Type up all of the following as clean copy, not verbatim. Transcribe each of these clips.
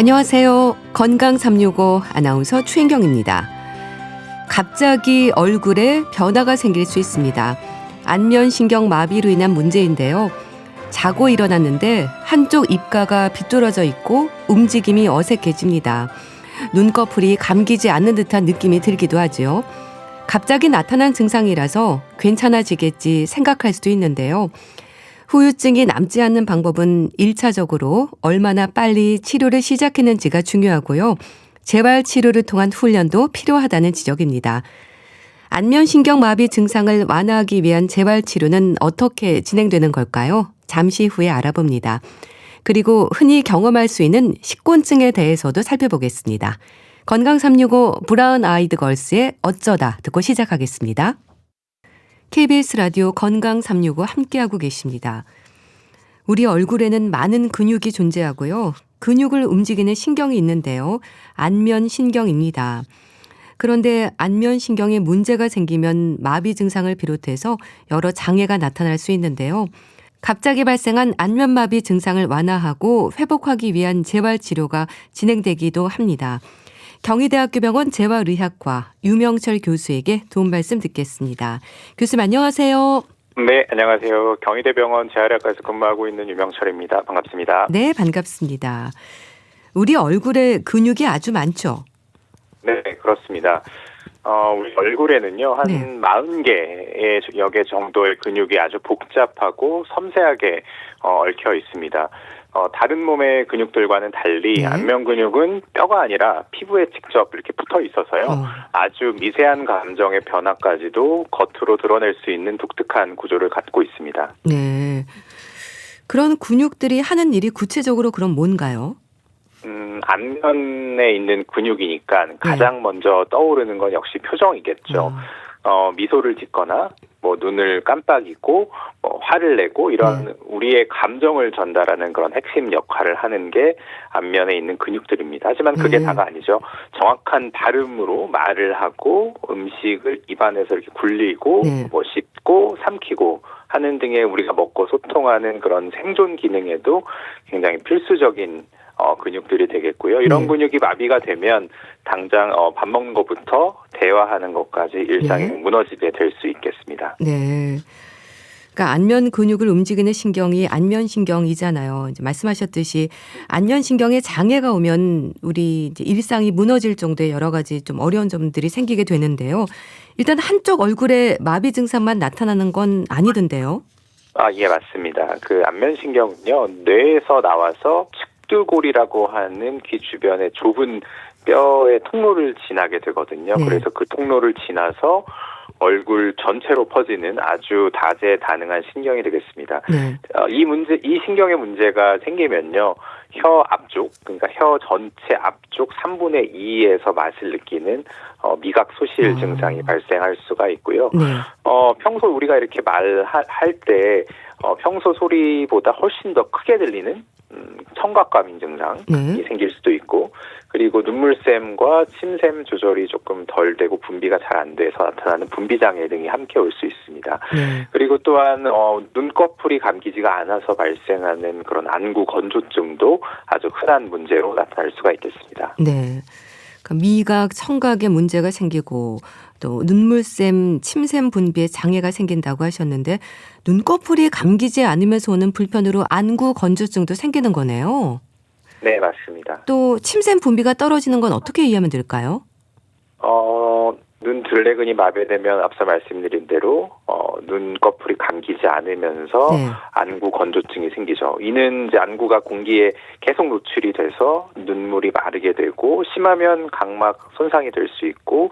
안녕하세요. 건강 365 아나운서 최인경입니다. 갑자기 얼굴에 변화가 생길 수 있습니다. 안면신경 마비로 인한 문제인데요. 자고 일어났는데 한쪽 입가가 비뚤어져 있고 움직임이 어색해집니다. 눈꺼풀이 감기지 않는 듯한 느낌이 들기도 하죠. 갑자기 나타난 증상이라서 괜찮아지겠지 생각할 수도 있는데요. 후유증이 남지 않는 방법은 1차적으로 얼마나 빨리 치료를 시작했는지가 중요하고요. 재활 치료를 통한 훈련도 필요하다는 지적입니다. 안면신경 마비 증상을 완화하기 위한 재활 치료는 어떻게 진행되는 걸까요? 잠시 후에 알아봅니다. 그리고 흔히 경험할 수 있는 식곤증에 대해서도 살펴보겠습니다. 건강 365 브라운 아이드 걸스의 어쩌다 듣고 시작하겠습니다. KBS 라디오 건강 365 함께하고 계십니다. 우리 얼굴에는 많은 근육이 존재하고요. 근육을 움직이는 신경이 있는데요. 안면신경입니다. 그런데 안면신경에 문제가 생기면 마비 증상을 비롯해서 여러 장애가 나타날 수 있는데요. 갑자기 발생한 안면마비 증상을 완화하고 회복하기 위한 재활치료가 진행되기도 합니다. 경희대학교 병원 재활의학과 유명철 교수에게 도움 말씀 듣겠습니다. 교수님 안녕하세요. 네, 안녕하세요. 경희대병원 재활의학과에서 근무하고 있는 유명철입니다. 반갑습니다. 네, 반갑습니다. 우리 얼굴에 근육이 아주 많죠? 네, 그렇습니다. 우리 얼굴에는요, 한 40개 정도의 근육이 아주 복잡하고 섬세하게 얽혀 있습니다. 다른 몸의 근육들과는 달리 안면 근육은 뼈가 아니라 피부에 직접 이렇게 붙어 있어서요. 아주 미세한 감정의 변화까지도 겉으로 드러낼 수 있는 독특한 구조를 갖고 있습니다. 네. 그런 근육들이 하는 일이 구체적으로 그럼 뭔가요? 안면에 있는 근육이니까 가장 먼저 떠오르는 건 역시 표정이겠죠. 미소를 짓거나 눈을 깜빡이고 화를 내고 이런 우리의 감정을 전달하는 그런 핵심 역할을 하는 게 안면에 있는 근육들입니다. 하지만 그게 다가 아니죠. 정확한 발음으로 말을 하고 음식을 입안에서 이렇게 굴리고 씹고 삼키고 하는 등의 우리가 먹고 소통하는 그런 생존 기능에도 굉장히 필수적인 근육들이 되겠고요. 이런 근육이 마비가 되면 당장 밥 먹는 것부터 대화하는 것까지 일상이 무너지게 될 수 있겠습니다. 네. 그러니까 안면 근육을 움직이는 신경이 안면신경이잖아요. 이제 말씀하셨듯이 안면신경에 장애가 오면 우리 이제 일상이 무너질 정도의 여러 가지 좀 어려운 점들이 생기게 되는데요. 일단 한쪽 얼굴에 마비 증상만 나타나는 건 아니던데요. 예, 맞습니다. 그 안면신경은요, 뇌에서 나와서 측두골이라고 하는 귀 주변의 좁은 뼈의 통로를 지나게 되거든요. 그래서 그 통로를 지나서 얼굴 전체로 퍼지는 아주 다재다능한 신경이 되겠습니다. 이 신경의 문제가 생기면요, 혀 앞쪽, 그러니까 혀 전체 앞쪽 3분의 2에서 맛을 느끼는 미각 소실 증상이 발생할 수가 있고요. 평소 우리가 이렇게 말할 때 평소 소리보다 훨씬 더 크게 들리는 청각과민 증상이 생길 수도 있고, 그리고 눈물샘과 침샘 조절이 조금 덜 되고 분비가 잘 안 돼서 나타나는 분비장애 등이 함께 올 수 있습니다. 그리고 또한 눈꺼풀이 감기지가 않아서 발생하는 그런 안구 건조증도 아주 흔한 문제로 나타날 수가 있겠습니다. 네. 그러니까 미각, 청각에 문제가 생기고 또 눈물샘, 침샘 분비에 장애가 생긴다고 하셨는데 눈꺼풀이 감기지 않으면서 오는 불편으로 안구 건조증도 생기는 거네요. 네, 맞습니다. 또 침샘 분비가 떨어지는 건 어떻게 이해하면 될까요? 눈 둘레근이 마비되면 앞서 말씀드린 대로 눈꺼풀이 감기지 않으면서 안구 건조증이 생기죠. 이는 이제 안구가 공기에 계속 노출이 돼서 눈물이 마르게 되고, 심하면 각막 손상이 될 수 있고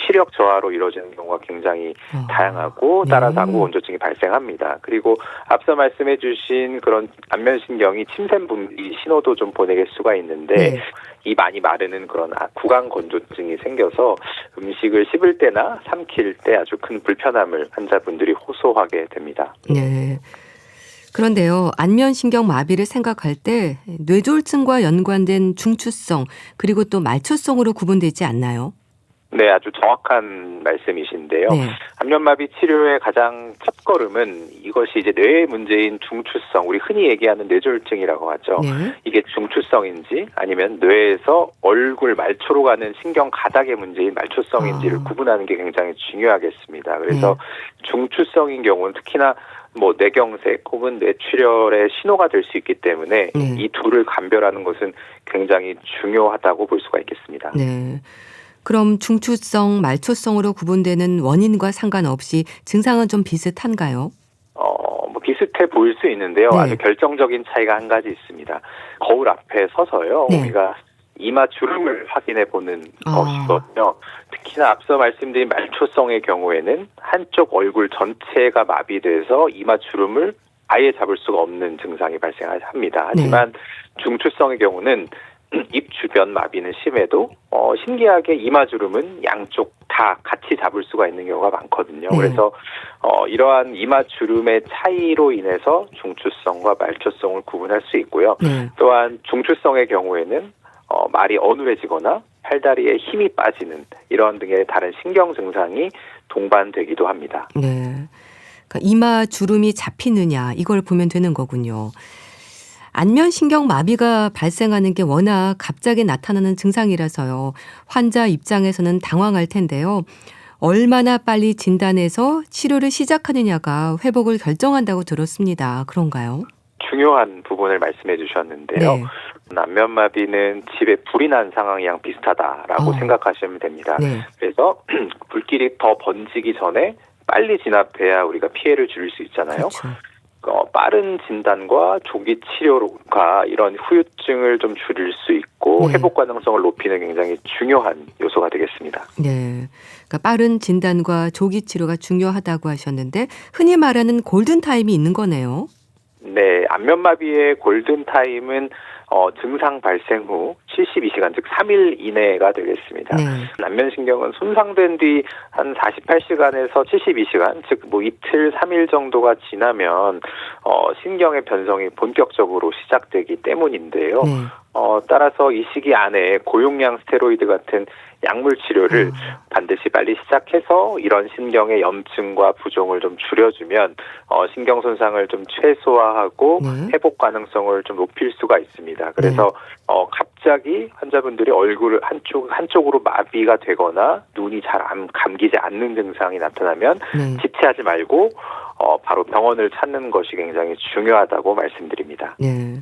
시력 저하로 이루어지는 경우가 굉장히 다양하고, 따라서 안구 건조증이 발생합니다. 그리고 앞서 말씀해 주신 그런 안면신경이 침샘 분비 신호도 좀 보내길 수가 있는데 이 많이 마르는 그런 구강 건조증이 생겨서 음식을 씹을 때나 삼킬 때 아주 큰 불편함을 환자분들이 호소하게 됩니다. 네. 그런데요, 안면신경 마비를 생각할 때 뇌졸중과 연관된 중추성 그리고 또 말초성으로 구분되지 않나요? 네, 아주 정확한 말씀이신데요. 네. 안면마비 치료의 가장 첫 걸음은 이것이 이제 뇌의 문제인 중추성, 우리 흔히 얘기하는 뇌졸중이라고 하죠. 네. 이게 중추성인지 아니면 뇌에서 얼굴 말초로 가는 신경 가닥의 문제인 말초성인지를 구분하는 게 굉장히 중요하겠습니다. 그래서 중추성인 경우는 특히나 뇌경색 혹은 뇌출혈의 신호가 될 수 있기 때문에 이 둘을 감별하는 것은 굉장히 중요하다고 볼 수가 있겠습니다. 네. 그럼 중추성, 말초성으로 구분되는 원인과 상관없이 증상은 좀 비슷한가요? 비슷해 보일 수 있는데요. 네. 아주 결정적인 차이가 한 가지 있습니다. 거울 앞에 서서요. 네. 우리가 이마 주름을 확인해 보는 것이거든요. 특히나 앞서 말씀드린 말초성의 경우에는 한쪽 얼굴 전체가 마비돼서 이마 주름을 아예 잡을 수가 없는 증상이 발생합니다. 하지만 중추성의 경우는 입 주변 마비는 심해도 신기하게 이마주름은 양쪽 다 같이 잡을 수가 있는 경우가 많거든요. 그래서 이러한 이마주름의 차이로 인해서 중추성과 말초성을 구분할 수 있고요. 또한 중추성의 경우에는 말이 어눌해지거나 팔다리에 힘이 빠지는 이런 등의 다른 신경 증상이 동반되기도 합니다. 네. 그러니까 이마 주름이 잡히느냐 이걸 보면 되는 거군요. 안면신경 마비가 발생하는 게 워낙 갑자기 나타나는 증상이라서요. 환자 입장에서는 당황할 텐데요. 얼마나 빨리 진단해서 치료를 시작하느냐가 회복을 결정한다고 들었습니다. 그런가요? 중요한 부분을 말씀해 주셨는데요. 네. 안면마비는 집에 불이 난 상황이랑 비슷하다라고 생각하시면 됩니다. 네. 그래서 불길이 더 번지기 전에 빨리 진압해야 우리가 피해를 줄일 수 있잖아요. 그렇죠. 빠른 진단과 조기 치료가 이런 후유증을 좀 줄일 수 있고 회복 가능성을 높이는 굉장히 중요한 요소가 되겠습니다. 네, 그러니까 빠른 진단과 조기 치료가 중요하다고 하셨는데 흔히 말하는 골든타임이 있는 거네요. 네, 안면마비의 골든타임은 증상 발생 후 72시간, 즉 3일 이내가 되겠습니다. 안면신경은 손상된 뒤 한 48시간에서 72시간, 즉 이틀, 3일 정도가 지나면 신경의 변성이 본격적으로 시작되기 때문인데요. 따라서 이 시기 안에 고용량 스테로이드 같은 약물 치료를 반드시 빨리 시작해서 이런 신경의 염증과 부종을 좀 줄여주면 신경 손상을 좀 최소화하고 회복 가능성을 좀 높일 수가 있습니다. 그래서 갑자기 환자분들이 얼굴을 한쪽으로 마비가 되거나 눈이 잘 감기지 않는 증상이 나타나면 지체하지 말고 바로 병원을 찾는 것이 굉장히 중요하다고 말씀드립니다. 네.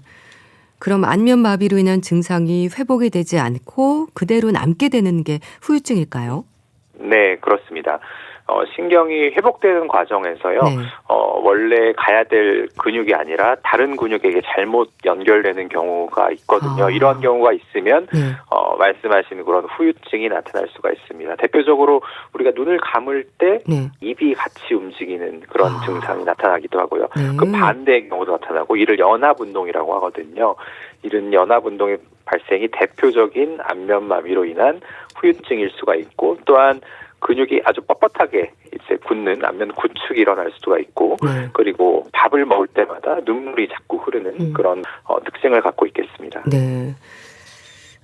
그럼 안면마비로 인한 증상이 회복이 되지 않고 그대로 남게 되는 게 후유증일까요? 네, 그렇습니다. 신경이 회복되는 과정에서요. 원래 가야 될 근육이 아니라 다른 근육에게 잘못 연결되는 경우가 있거든요. 이런 경우가 있으면 말씀하시는 그런 후유증이 나타날 수가 있습니다. 대표적으로 우리가 눈을 감을 때 입이 같이 움직이는 그런 증상이 나타나기도 하고요. 그 반대의 경우도 나타나고 이를 연합운동이라고 하거든요. 이런 연합운동의 발생이 대표적인 안면마비로 인한 후유증일 수가 있고 또한 근육이 아주 뻣뻣하게 이제 굳는 안면 구축이 일어날 수가 있고 그리고 밥을 먹을 때마다 눈물이 자꾸 흐르는 그런 특징을 갖고 있겠습니다. 네.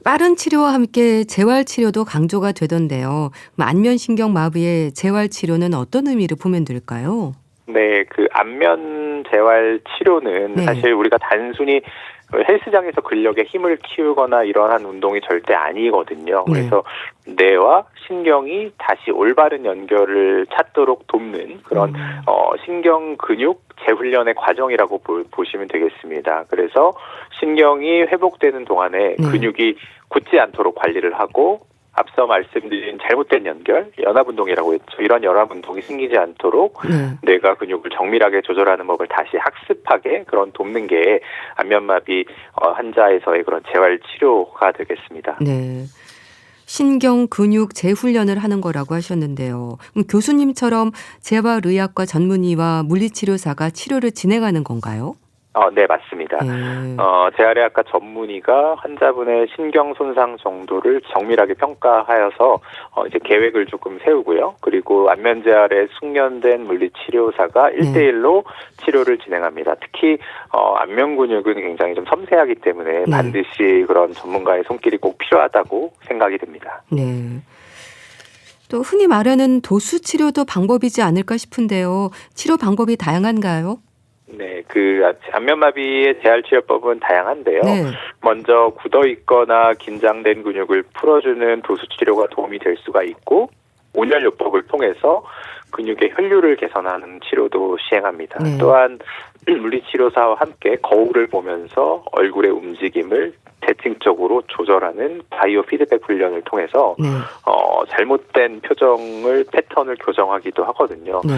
빠른 치료와 함께 재활 치료도 강조가 되던데요. 안면신경 마비의 재활 치료는 어떤 의미를 보면 될까요? 네, 그 안면 재활 치료는 사실 우리가 단순히 헬스장에서 근력에 힘을 키우거나 이러한 운동이 절대 아니거든요. 그래서 뇌와 신경이 다시 올바른 연결을 찾도록 돕는 그런 신경 근육 재훈련의 과정이라고 보시면 되겠습니다. 그래서 신경이 회복되는 동안에 근육이 굳지 않도록 관리를 하고 앞서 말씀드린 잘못된 연결, 연합운동이라고 했죠. 이런 연합운동이 생기지 않도록 뇌가 근육을 정밀하게 조절하는 법을 다시 학습하게 그런 돕는 게 안면마비 환자에서의 그런 재활치료가 되겠습니다. 네. 신경 근육 재훈련을 하는 거라고 하셨는데요. 그럼 교수님처럼 재활의학과 전문의와 물리치료사가 치료를 진행하는 건가요? 네, 맞습니다. 재활의학과 전문의가 환자분의 신경 손상 정도를 정밀하게 평가하여서 이제 계획을 조금 세우고요. 그리고 안면재활에 숙련된 물리치료사가 1대1로 치료를 진행합니다. 특히 안면 근육은 굉장히 좀 섬세하기 때문에 반드시 그런 전문가의 손길이 꼭 필요하다고 생각이 됩니다. 네. 또 흔히 말하는 도수 치료도 방법이지 않을까 싶은데요. 치료 방법이 다양한가요? 네, 안면마비의 재활치료법은 다양한데요. 네. 먼저 굳어 있거나 긴장된 근육을 풀어주는 도수 치료가 도움이 될 수가 있고, 온열요법을 통해서 근육의 혈류를 개선하는 치료도 시행합니다. 네. 또한 물리치료사와 함께 거울을 보면서 얼굴의 움직임을 대칭적으로 조절하는 바이오 피드백 훈련을 통해서 네. 잘못된 표정을 패턴을 교정하기도 하거든요. 네.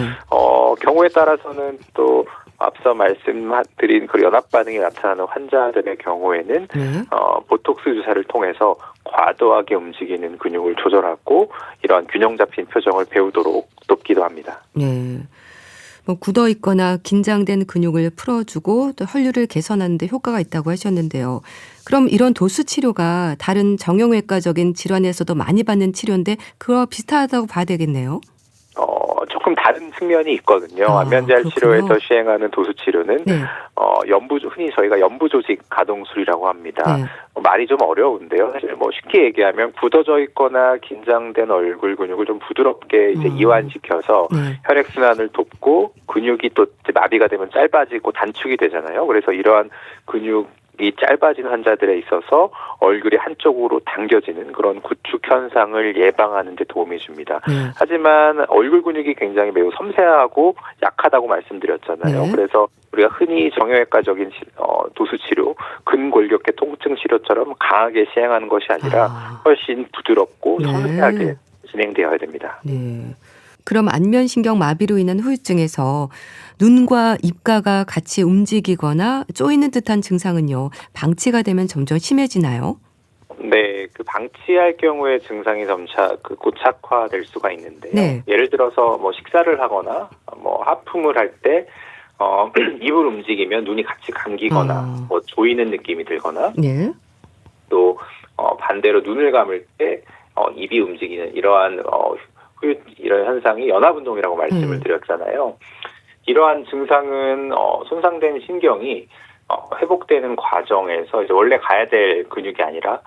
경우에 따라서는 또 앞서 말씀드린 그 연합 반응이 나타나는 환자들의 경우에는 네. 보톡스 주사를 통해서 과도하게 움직이는 근육을 조절하고 이러한 균형 잡힌 표정을 배우도록 돕기도 합니다. 네. 뭐 굳어 있거나 긴장된 근육을 풀어주고 또 혈류를 개선하는 데 효과가 있다고 하셨는데요. 그럼 이런 도수 치료가 다른 정형외과적인 질환에서도 많이 받는 치료인데 그거 비슷하다고 봐야 되겠네요. 조금 다른 측면이 있거든요. 안면재활 치료에서 시행하는 도수 치료는 네. 흔히 저희가 연부조직 가동술이라고 합니다. 네. 말이 좀 어려운데요. 사실 쉽게 얘기하면 굳어져 있거나 긴장된 얼굴 근육을 좀 부드럽게 이제 이완시켜서 네. 혈액순환을 돕고 근육이 또 이제 마비가 되면 짧아지고 단축이 되잖아요. 그래서 이러한 근육이 짧아진 환자들에 있어서 얼굴이 한쪽으로 당겨지는 그런 구축 현상을 예방하는 데 도움이 줍니다. 네. 하지만 얼굴 근육이 굉장히 매우 섬세하고 약하다고 말씀드렸잖아요. 네. 그래서 우리가 흔히 정형외과적인 도수 치료, 근골격계 통증 치료처럼 강하게 시행하는 것이 아니라 훨씬 부드럽고 네. 섬세하게 진행되어야 됩니다. 네. 그럼 안면신경 마비로 인한 후유증에서 눈과 입가가 같이 움직이거나 쪼이는 듯한 증상은요, 방치가 되면 점점 심해지나요? 네, 방치할 경우에 증상이 점차 고착화될 수가 있는데요. 네. 예를 들어서 식사를 하거나 하품을 할 때 입을 움직이면 눈이 같이 감기거나 조이는 느낌이 들거나 네. 또 반대로 눈을 감을 때 입이 움직이는 이러한 이런 현상이 연합운동이라고 말씀을 드렸잖아요. 이러한 증상은 손상된 신경이 회복되는 과정에서 이제 원래 가야 될 근육이 아니라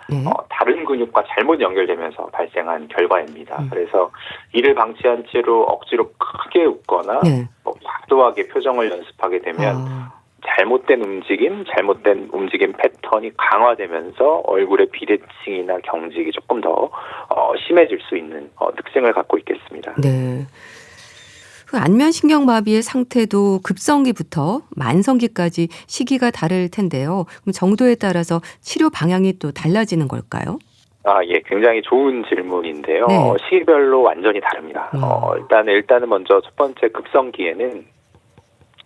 다른 근육과 잘못 연결되면서 발생한 결과입니다. 그래서 이를 방치한 채로 억지로 크게 웃거나 과도하게 표정을 연습하게 되면 잘못된 움직임 패턴이 강화되면서 얼굴의 비대칭이나 경직이 조금 더 심해질 수 있는 특징을 갖고 있겠습니다. 네. 안면신경마비의 상태도 급성기부터 만성기까지 시기가 다를 텐데요. 그럼 정도에 따라서 치료 방향이 또 달라지는 걸까요? 예, 굉장히 좋은 질문인데요. 네. 시기별로 완전히 다릅니다. 일단은 먼저 첫 번째 급성기에는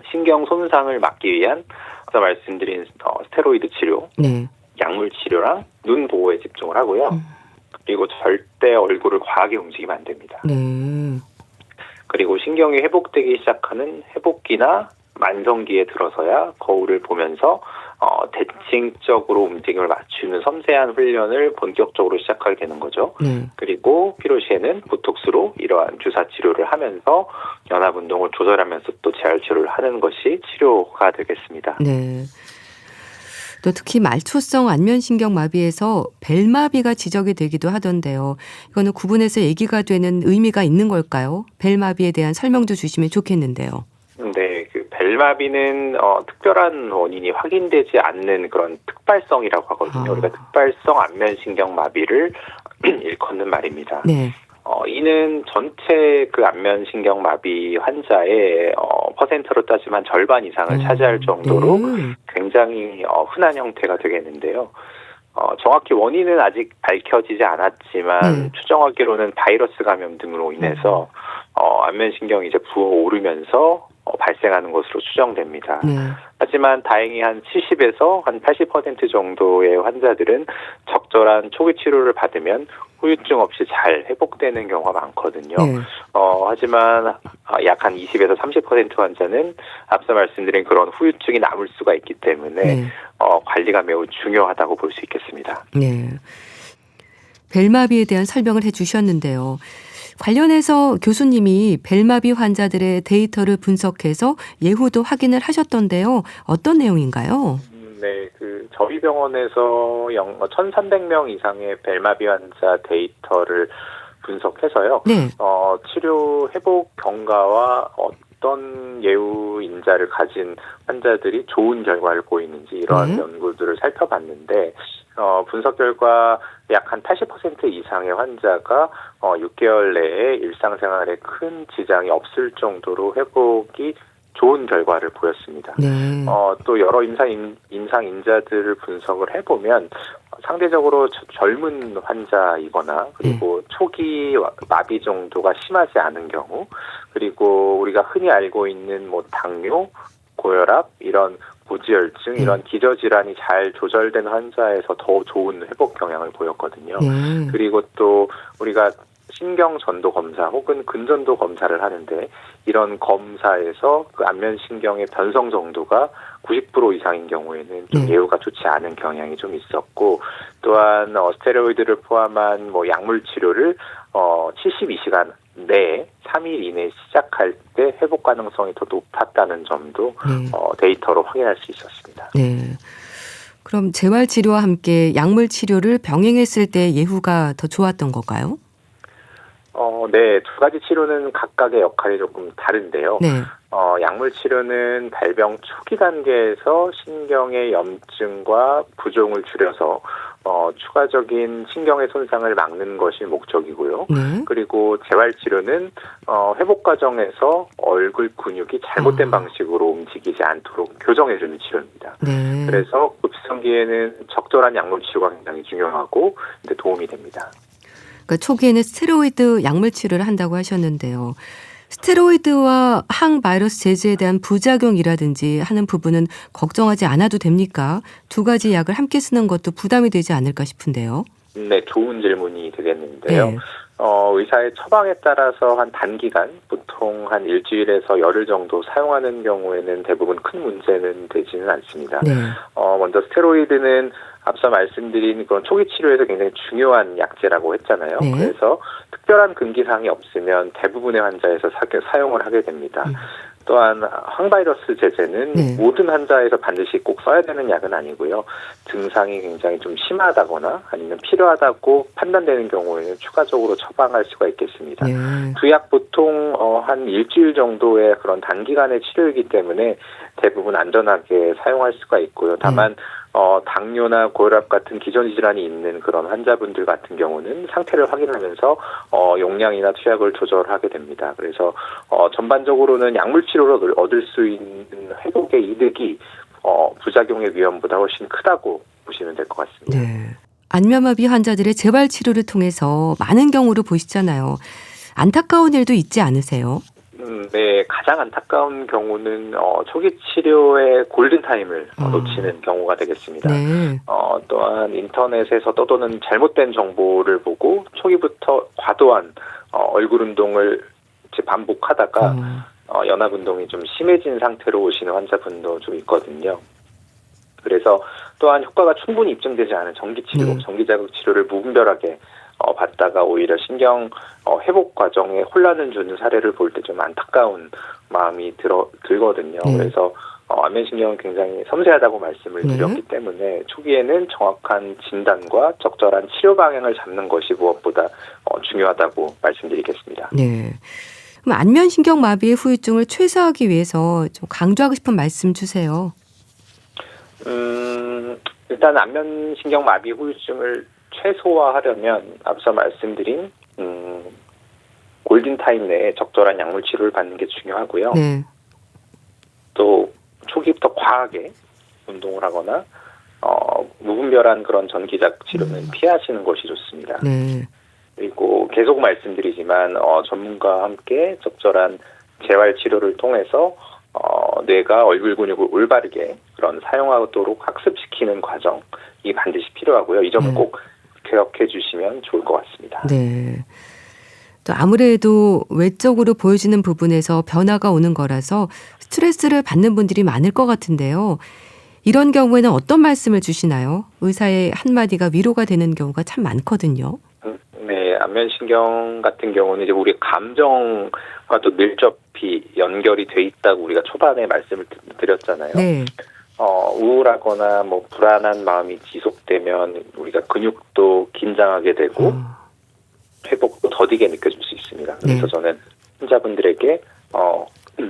신경 손상을 막기 위한 아까 말씀드린 스테로이드 치료, 네. 약물 치료랑 눈 보호에 집중을 하고요. 그리고 절대 얼굴을 과하게 움직이면 안 됩니다. 네. 그리고 신경이 회복되기 시작하는 회복기나 만성기에 들어서야 거울을 보면서 대칭적으로 움직임을 맞추는 섬세한 훈련을 본격적으로 시작하게 되는 거죠. 그리고 필요시에는 보톡스로 이러한 주사 치료를 하면서 연합운동을 조절하면서 또 재활치료를 하는 것이 치료가 되겠습니다. 네. 또 특히 말초성 안면신경 마비에서 벨마비가 지적이 되기도 하던데요. 이거는 구분해서 얘기가 되는 의미가 있는 걸까요? 벨마비에 대한 설명도 주시면 좋겠는데요. 네, 벨마비는 특별한 원인이 확인되지 않는 그런 특발성이라고 하거든요. 우리가 특발성 안면신경 마비를 일컫는 말입니다. 네. 이는 전체 안면신경 마비 환자의 퍼센트로 따지면 절반 이상을 차지할 정도로 굉장히 흔한 형태가 되겠는데요. 정확히 원인은 아직 밝혀지지 않았지만 추정하기로는 바이러스 감염 등으로 인해서 안면신경이 이제 부어오르면서 발생하는 것으로 추정됩니다. 하지만 다행히 한 70에서 한 80% 정도의 환자들은 적절한 초기 치료를 받으면 후유증 없이 잘 회복되는 경우가 많거든요. 하지만 약 한 20에서 30% 환자는 앞서 말씀드린 그런 후유증이 남을 수가 있기 때문에 관리가 매우 중요하다고 볼 수 있겠습니다. 네. 벨마비에 대한 설명을 해주셨는데요. 관련해서 교수님이 벨마비 환자들의 데이터를 분석해서 예후도 확인을 하셨던데요. 어떤 내용인가요? 네, 저희 병원에서 1,300명 이상의 벨마비 환자 데이터를 분석해서요. 네. 치료 회복 경과와 어떤 예후 인자를 가진 환자들이 좋은 결과를 보이는지 이러한 연구들을 살펴봤는데 분석 결과 약 한 80% 이상의 환자가 6개월 내에 일상생활에 큰 지장이 없을 정도로 회복이 좋은 결과를 보였습니다. 네. 또 여러 임상 인자들을 분석을 해보면 상대적으로 젊은 환자이거나 그리고 초기 마비 정도가 심하지 않은 경우 그리고 우리가 흔히 알고 있는 뭐 당뇨, 고혈압 이런 고지혈증 이런 기저질환이 잘 조절된 환자에서 더 좋은 회복 경향을 보였거든요. 그리고 또 우리가 신경전도 검사 혹은 근전도 검사를 하는데 이런 검사에서 그 안면신경의 변성 정도가 90% 이상인 경우에는 좀 예후가 좋지 않은 경향이 좀 있었고 또한 스테로이드를 포함한 뭐 약물 치료를 72시간 내에 3일 이내에 시작할 때 회복 가능성이 더 높았다는 점도 데이터로 확인할 수 있었습니다. 네. 그럼 재활치료와 함께 약물 치료를 병행했을 때 예후가 더 좋았던 걸까요? 네, 두 가지 치료는 각각의 역할이 조금 다른데요. 네. 약물 치료는 발병 초기 단계에서 신경의 염증과 부종을 줄여서 추가적인 신경의 손상을 막는 것이 목적이고요. 그리고 재활치료는 회복 과정에서 얼굴 근육이 잘못된 방식으로 움직이지 않도록 교정해주는 치료입니다. 그래서 급성기에는 적절한 약물 치료가 굉장히 중요하고 도움이 됩니다. 그러니까 초기에는 스테로이드 약물 치료를 한다고 하셨는데요. 스테로이드와 항바이러스 제제에 대한 부작용이라든지 하는 부분은 걱정하지 않아도 됩니까? 두 가지 약을 함께 쓰는 것도 부담이 되지 않을까 싶은데요. 네, 좋은 질문이 되겠는데요. 의사의 처방에 따라서 한 단기간, 보통 한 일주일에서 열흘 정도 사용하는 경우에는 대부분 큰 문제는 되지는 않습니다. 먼저 스테로이드는 앞서 말씀드린 그런 초기 치료에서 굉장히 중요한 약제라고 했잖아요. 그래서 특별한 금기사항이 없으면 대부분의 환자에서 사용을 하게 됩니다. 또한 항바이러스 제제는 모든 환자에서 반드시 꼭 써야 되는 약은 아니고요. 증상이 굉장히 좀 심하다거나 아니면 필요하다고 판단되는 경우에는 추가적으로 처방할 수가 있겠습니다. 두 약 보통 한 일주일 정도의 그런 단기간의 치료이기 때문에 대부분 안전하게 사용할 수가 있고요. 다만 당뇨나 고혈압 같은 기존 질환이 있는 그런 환자분들 같은 경우는 상태를 확인하면서 용량이나 투약을 조절하게 됩니다. 그래서 전반적으로는 약물 치료로 얻을 수 있는 회복의 이득이 부작용의 위험보다 훨씬 크다고 보시면 될 것 같습니다. 안면마비 환자들의 재활 치료를 통해서 많은 경우를 보시잖아요. 안타까운 일도 있지 않으세요? 네, 가장 안타까운 경우는 초기 치료의 골든타임을 놓치는 경우가 되겠습니다. 또한 인터넷에서 떠도는 잘못된 정보를 보고 초기부터 과도한 얼굴 운동을 반복하다가 연합 운동이 좀 심해진 상태로 오시는 환자분도 좀 있거든요. 그래서 또한 효과가 충분히 입증되지 않은 전기치료, 전기자극 치료를 무분별하게 받다가 오히려 신경 회복 과정에 혼란을 주는 사례를 볼 때 좀 안타까운 마음이 들거든요. 그래서 안면신경은 굉장히 섬세하다고 말씀을 드렸기 때문에 초기에는 정확한 진단과 적절한 치료 방향을 잡는 것이 무엇보다 중요하다고 말씀드리겠습니다. 그럼 안면신경 마비의 후유증을 최소화하기 위해서 좀 강조하고 싶은 말씀 주세요. 일단 안면신경 마비 후유증을 최소화하려면 앞서 말씀드린 골든타임 내에 적절한 약물 치료를 받는 게 중요하고요. 또 초기부터 과하게 운동을 하거나 무분별한 그런 전기자극 치료는 피하시는 것이 좋습니다. 그리고 계속 말씀드리지만 전문가와 함께 적절한 재활 치료를 통해서 뇌가 얼굴 근육을 올바르게 그런 사용하도록 학습시키는 과정이 반드시 필요하고요. 이 점을 꼭 기억해 주시면 좋을 것 같습니다. 또 아무래도 외적으로 보여지는 부분에서 변화가 오는 거라서 스트레스를 받는 분들이 많을 것 같은데요. 이런 경우에는 어떤 말씀을 주시나요? 의사의 한마디가 위로가 되는 경우가 참 많거든요. 네, 안면신경 같은 경우는 이제 우리 감정과 또 밀접히 연결이 돼 있다고 우리가 초반에 말씀을 드렸잖아요. 우울하거나 뭐 불안한 마음이 지속되면 우리가 근육도 긴장하게 되고 회복도 더디게 그래서 네. 저는 환자분들에게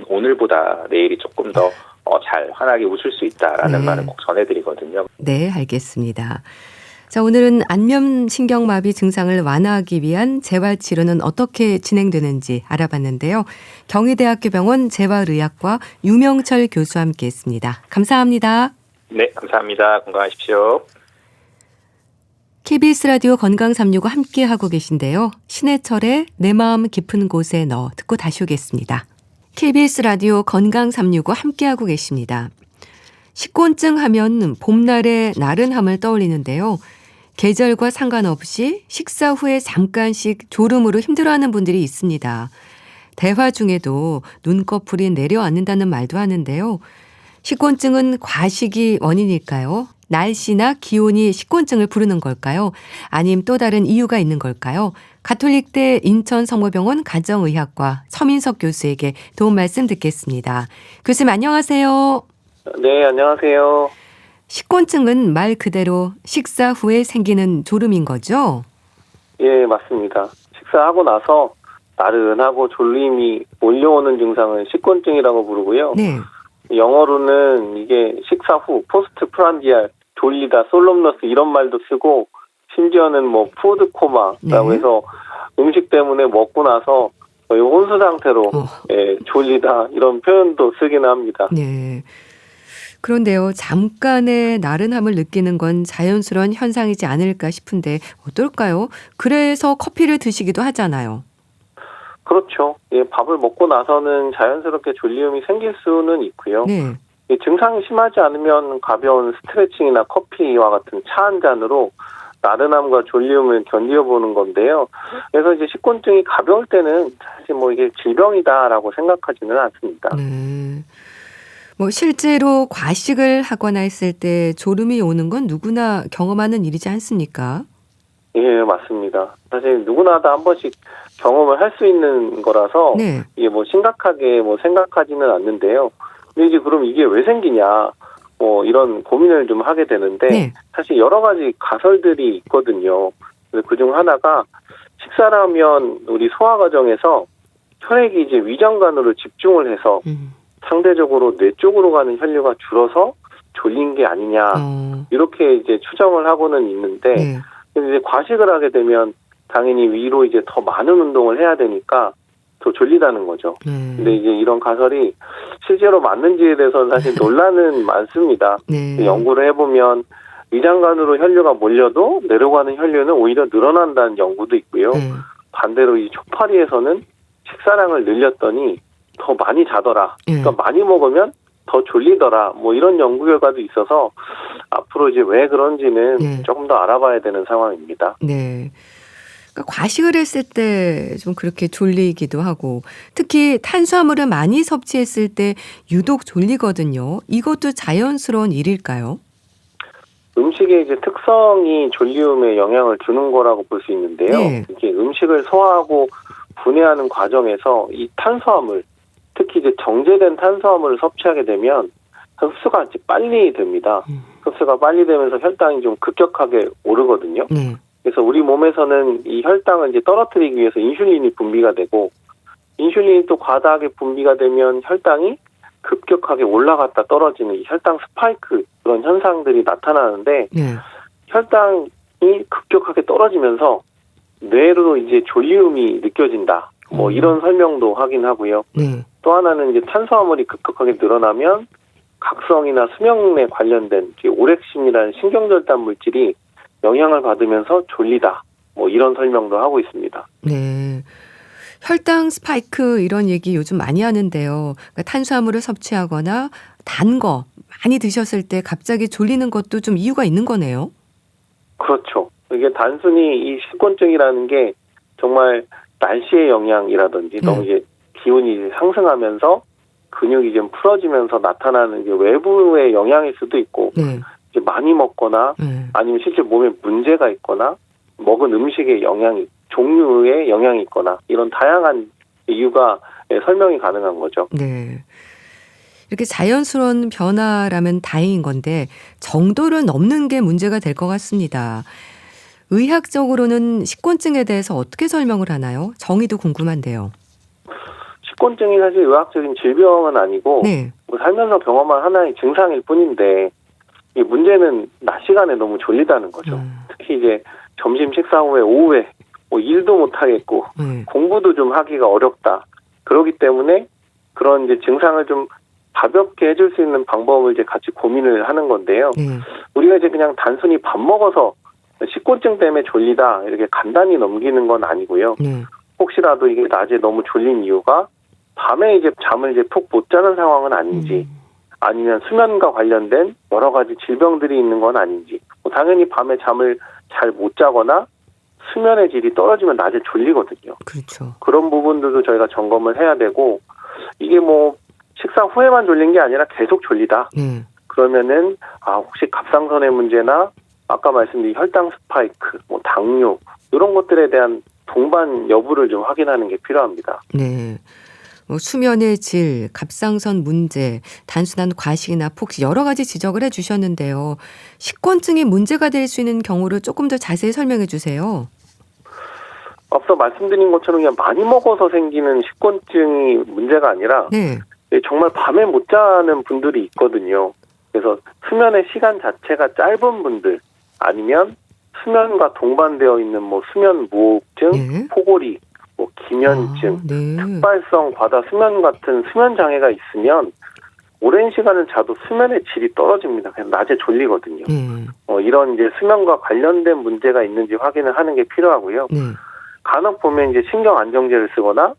오늘보다 내일이 조금 더 잘 환하게 웃을 수 있다라는 네. 말을 꼭 전해드리거든요. 네, 알겠습니다. 자, 오늘은 안면신경마비 증상을 완화하기 위한 재활치료는 어떻게 진행되는지 알아봤는데요. 경희대학교 병원 재활의학과 유명철 교수와 함께했습니다. 감사합니다. 네, 감사합니다. 건강하십시오. KBS 라디오 건강 365 함께하고 계신데요. 신해철의 내 마음 깊은 곳에 넣어 듣고 다시 오겠습니다. KBS 라디오 건강 365 함께하고 계십니다. 식곤증 하면 봄날의 나른함을 떠올리는데요. 계절과 상관없이 식사 후에 잠깐씩 졸음으로 힘들어하는 분들이 있습니다. 대화 중에도 눈꺼풀이 내려앉는다는 말도 하는데요. 식곤증은 과식이 원인일까요? 날씨나 기온이 식곤증을 부르는 걸까요? 아님 또 다른 이유가 있는 걸까요? 가톨릭대 인천성모병원 가정의학과 서민석 교수에게 도움 말씀 듣겠습니다. 교수님 안녕하세요. 네, 안녕하세요. 식곤증은 말 그대로 식사 후에 생기는 졸음인 거죠? 예, 맞습니다. 식사하고 나서 나른하고 졸림이 몰려오는 증상은 식곤증이라고 부르고요. 네. 영어로는 이게 식사 후 포스트 프란디알, 졸리다, 솔럼너스 이런 말도 쓰고 심지어는 뭐 푸드 코마라고 네. 해서 음식 때문에 먹고 나서 거의 혼수 상태로 졸리다 이런 표현도 쓰긴 합니다. 네. 그런데요, 잠깐의 나른함을 느끼는 건 자연스러운 현상이지 않을까 싶은데 어떨까요? 그래서 커피를 드시기도 하잖아요. 그렇죠. 예, 밥을 먹고 나서는 자연스럽게 졸리움이 생길 수는 있고요. 네. 이 증상이 심하지 않으면 가벼운 스트레칭이나 커피와 같은 차 한 잔으로 나른함과 졸리움을 견뎌보는 건데요. 그래서 이제 식곤증이 가벼울 때는 사실 뭐 이게 질병이다라고 생각하지는 않습니다. 네. 뭐 실제로 과식을 하거나 했을 때 졸음이 오는 건 누구나 경험하는 일이지 않습니까? 예, 맞습니다. 사실 누구나 다 한 번씩 경험을 할 수 있는 거라서 네. 이게 뭐 심각하게 뭐 생각하지는 않는데요. 근데 이제 그럼 이게 왜 생기냐? 뭐 이런 고민을 좀 하게 되는데 네. 사실 여러 가지 가설들이 있거든요. 그중 하나가 식사를 하면 우리 소화 과정에서 혈액이 이제 위장관으로 집중을 해서 상대적으로 뇌 쪽으로 가는 혈류가 줄어서 졸린 게 아니냐 이렇게 이제 추정을 하고는 있는데 네. 이제 과식을 하게 되면 당연히 위로 이제 더 많은 운동을 해야 되니까 더 졸리다는 거죠. 근데 이제 이런 가설이 실제로 맞는지에 대해서 사실 논란은 많습니다. 네. 연구를 해보면 위장관으로 혈류가 몰려도 내려가는 혈류는 오히려 늘어난다는 연구도 있고요. 네. 반대로 이 초파리에서는 식사량을 늘렸더니 더 많이 자더라. 그러니까 많이 먹으면 더 졸리더라. 뭐 이런 연구 결과도 있어서 앞으로 이제 왜 그런지는 조금 더 알아봐야 되는 상황입니다. 네. 그러니까 과식을 했을 때 좀 그렇게 졸리기도 하고 특히 탄수화물을 많이 섭취했을 때 유독 졸리거든요. 이것도 자연스러운 일일까요? 음식의 이제 특성이 졸리움에 영향을 주는 거라고 볼 수 있는데요. 네. 이게 음식을 소화하고 분해하는 과정에서 이 탄수화물, 특히 이제 정제된 탄수화물을 섭취하게 되면 흡수가 이제 빨리 됩니다. 흡수가 빨리 되면서 혈당이 좀 급격하게 오르거든요. 네. 그래서 우리 몸에서는 이 혈당을 이제 떨어뜨리기 위해서 인슐린이 분비가 되고, 인슐린이 또 과다하게 분비가 되면 혈당이 급격하게 올라갔다 떨어지는 이 혈당 스파이크 그런 현상들이 나타나는데 네. 혈당이 급격하게 떨어지면서 뇌로 이제 졸리움이 느껴진다. 뭐 이런 설명도 하긴 하고요. 네. 또 하나는 이제 탄수화물이 급격하게 늘어나면 각성이나 수명에 관련된 오렉신이라는 신경절단 물질이 영향을 받으면서 졸리다. 뭐 이런 설명도 하고 있습니다. 네. 혈당 스파이크 이런 얘기 요즘 많이 하는데요. 그러니까 탄수화물을 섭취하거나 단 거 많이 드셨을 때 갑자기 졸리는 것도 좀 이유가 있는 거네요. 그렇죠. 이게 단순히 이 식곤증이라는 게 정말 날씨의 영향이라든지 너무 이제 기온이 상승하면서 근육이 좀 풀어지면서 나타나는 이제 외부의 영향일 수도 있고 이제 많이 먹거나 아니면 실제 몸에 문제가 있거나 먹은 음식의 영향이 종류의 영향이 있거나 이런 다양한 이유가 설명이 가능한 거죠. 네. 이렇게 자연스러운 변화라면 다행인 건데 정도를 넘는 게 문제가 될 것 같습니다. 의학적으로는 식곤증에 대해서 어떻게 설명을 하나요? 정의도 궁금한데요. 식곤증이 사실 의학적인 질병은 아니고 네. 뭐 살면서 경험한 하나의 증상일 뿐인데 이 문제는 낮 시간에 너무 졸리다는 거죠. 특히 이제 점심 식사 후에 오후에 뭐 일도 못 하겠고 공부도 좀 하기가 어렵다. 그렇기 때문에 그런 이제 증상을 좀 가볍게 해줄 수 있는 방법을 이제 같이 고민을 하는 건데요. 우리가 이제 그냥 단순히 밥 먹어서 식곤증 때문에 졸리다 이렇게 간단히 넘기는 건 아니고요. 혹시라도 이게 낮에 너무 졸린 이유가 밤에 이제 잠을 이제 푹 못 자는 상황은 아닌지, 아니면 수면과 관련된 여러 가지 질병들이 있는 건 아닌지. 뭐 당연히 밤에 잠을 잘 못 자거나 수면의 질이 떨어지면 낮에 졸리거든요. 그렇죠. 그런 부분들도 저희가 점검을 해야 되고, 이게 뭐 식사 후에만 졸린 게 아니라 계속 졸리다. 그러면은 혹시 갑상선의 문제나 아까 말씀드린 혈당 스파이크, 뭐 당뇨 이런 것들에 대한 동반 여부를 좀 확인하는 게 필요합니다. 네. 뭐 수면의 질, 갑상선 문제, 단순한 과식이나 폭식 여러 가지 지적을 해주셨는데요. 식곤증이 문제가 될 수 있는 경우를 조금 더 자세히 설명해 주세요. 앞서 말씀드린 것처럼 그냥 많이 먹어서 생기는 식곤증이 문제가 아니라 정말 밤에 못 자는 분들이 있거든요. 그래서 수면의 시간 자체가 짧은 분들, 아니면 수면과 동반되어 있는 뭐 수면 무호흡증, 포고리, 뭐 기면증, 특발성 과다 수면 같은 수면 장애가 있으면 오랜 시간을 자도 수면의 질이 떨어집니다. 그래서 낮에 졸리거든요. 이런 이제 수면과 관련된 문제가 있는지 확인을 하는 게 필요하고요. 간혹 보면 이제 신경 안정제를 쓰거나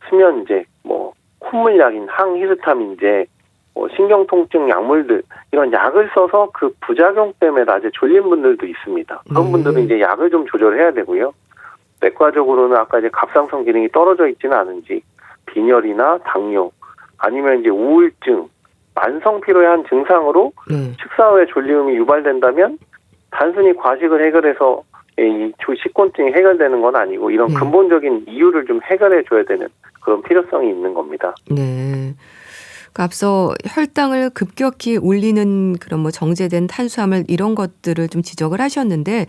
수면제, 뭐 콧물약인 항히스타민제, 뭐 신경통증 약물들 이런 약을 써서 그 부작용 때문에 낮에 졸린 분들도 있습니다. 그런 분들은 이제 약을 좀 조절해야 되고요. 내과적으로는 아까 이제 갑상선 기능이 떨어져 있지는 않은지 빈혈이나 당뇨 아니면 이제 우울증, 만성 피로의 한 증상으로 식사 후에 졸리움이 유발된다면 단순히 과식을 해결해서 이 식곤증이 해결되는 건 아니고 이런 근본적인 이유를 좀 해결해 줘야 되는 그런 필요성이 있는 겁니다. 네. 앞서 혈당을 급격히 올리는 그런 뭐 정제된 탄수화물 이런 것들을 좀 지적을 하셨는데